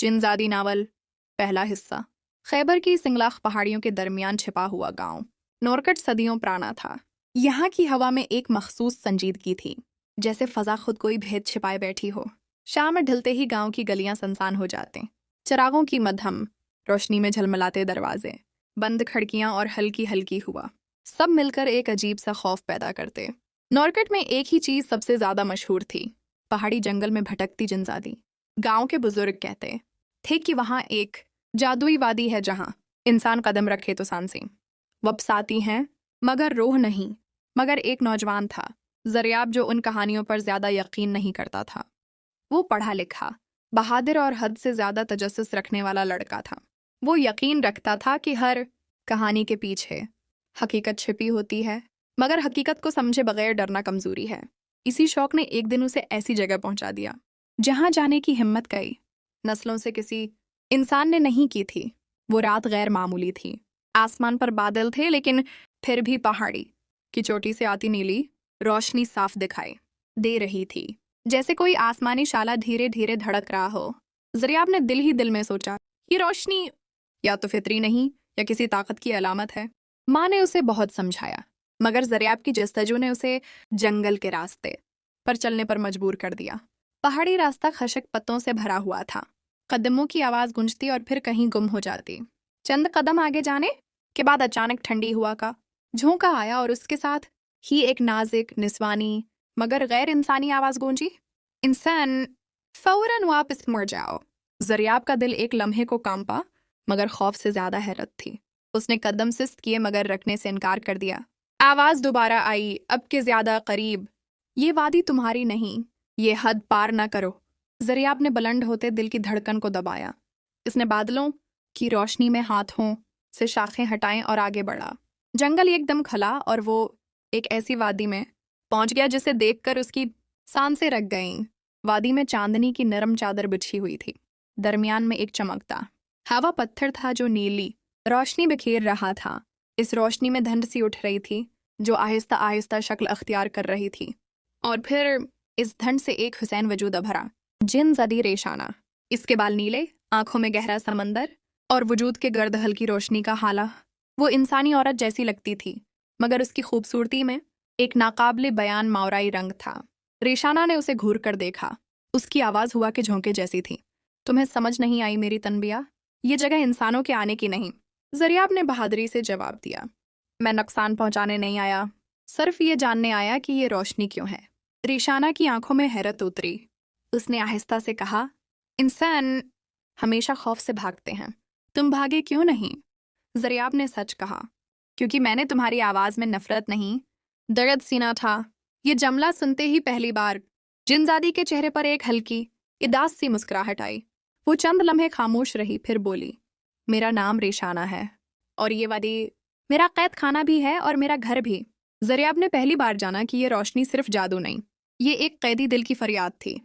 जिनजादी novel पहला हिस्सा। खैबर की सिंगलाख पहाड़ियों के दरमियान छिपा हुआ गांव नोरकट सदियों पुराना था। यहाँ की हवा में एक मखसूस संजीदगी थी, जैसे फजा खुद कोई भेद छिपाए बैठी हो। शाम ढलते ही गांव की गलियां सुनसान हो जाते, चिरागों की मध्यम रोशनी में झलमलाते दरवाजे, बंद खिड़कियां और हल्की हल्की हुआ, सब मिलकर एक अजीब सा खौफ पैदा करते। नोरकट में एक ही चीज सबसे ज्यादा मशहूर थी, पहाड़ी जंगल में भटकती जिनजादी। गांव के बुजुर्ग कहते थे कि वहां एक जादुई वादी है जहां इंसान कदम रखे तो सांसें वपसाती हैं, मगर रूह नहीं। मगर एक नौजवान था, ज़रियाब, जो उन कहानियों पर ज्यादा यकीन नहीं करता था। वो पढ़ा लिखा, बहादुर और हद से ज्यादा तजस्सुस रखने वाला लड़का था। वो यकीन रखता था कि हर कहानी के पीछे हकीकत छिपी होती है, मगर हकीकत को समझे बगैर डरना कमजोरी है। इसी शौक ने एक दिन उसे ऐसी जगह पहुंचा दिया जहां जाने की हिम्मत कई नस्लों से किसी इंसान ने नहीं की थी। वो रात गैर मामूली थी। आसमान पर बादल थे, लेकिन फिर भी पहाड़ी की चोटी से आती नीली रोशनी साफ दिखाई दे रही थी, जैसे कोई आसमानी शाला धीरे धीरे धड़क रहा हो। ज़रियाब ने दिल ही दिल में सोचा, ये रोशनी या तो फितरी नहीं या किसी ताकत की अलामत है। माँ ने उसे बहुत समझाया, मगर ज़रियाब की जस्तजू ने उसे जंगल के रास्ते पर चलने पर मजबूर कर दिया। पहाड़ी रास्ता खशक पत्तों से भरा हुआ था, कदमों की आवाज़ गूंजती और फिर कहीं गुम हो जाती। चंद कदम आगे जाने के बाद अचानक ठंडी हवा का झोंका आया और उसके साथ ही एक नाजुक, निस्वानी मगर गैर इंसानी आवाज़ गूंजी, इंसान फौरन वापस मुड़ जाओ। ज़रियाब का दिल एक लम्हे को कांपा, मगर खौफ से ज्यादा हैरत थी। उसने कदम सुस्त किए मगर रखने से इनकार कर दिया। आवाज़ दोबारा आई, अब के ज्यादा करीब, ये वादी तुम्हारी नहीं, ये हद पार ना करो। ज़रियाब ने बुलंद होते दिल की धड़कन को दबाया। इसने बादलों की रोशनी में हाथों से शाखें हटाएं और आगे बढ़ा। जंगल एकदम खला और वो एक ऐसी वादी में पहुंच गया जिसे देखकर उसकी सांसें रख गईं। वादी में चांदनी की नरम चादर बिछी हुई थी, दरमियान में एक चमकता हवा पत्थर था जो नीली रोशनी बिखेर रहा था। इस रोशनी में धुंध सी उठ रही थी जो आहिस्ता आहिस्ता शक्ल अख्तियार कर रही थी, और फिर इस धुंध से एक हुसैन वजूद भरा, जिनज़दी रेशाना। इसके बाल नीले, आंखों में गहरा समंदर और वजूद के गर्द हल्की रोशनी का हाला। वो इंसानी औरत जैसी लगती थी, मगर उसकी खूबसूरती में एक नाकाबिले बयान मावराई रंग था। रेशाना ने उसे घूर कर देखा। उसकी आवाज़ हुआ के झोंके जैसी थी। तुम्हें समझ नहीं आई मेरी तनबिया? ये जगह इंसानों के आने की नहीं। ज़रियाब ने बहादुरी से जवाब दिया, मैं नुकसान पहुंचाने नहीं आया, सिर्फ ये जानने आया कि ये रोशनी क्यों है। रेशाना की आंखों में हैरत उतरी। उसने आहिस्ता से कहा, इंसान हमेशा खौफ से भागते हैं, तुम भागे क्यों नहीं? ज़रियाब ने सच कहा, क्योंकि मैंने तुम्हारी आवाज़ में नफरत नहीं, दर्द सीना था। ये जमला सुनते ही पहली बार जिनज़ादी के चेहरे पर एक हल्की उदास सी मुस्कुराहट आई। वो चंद लम्हे खामोश रही, फिर बोली, मेरा नाम रेशाना है और ये वादी मेरा कैद खाना भी है और मेरा घर भी। ज़रियाब ने पहली बार जाना कि ये रोशनी सिर्फ जादू नहीं, ये एक कैदी दिल की फरियाद थी।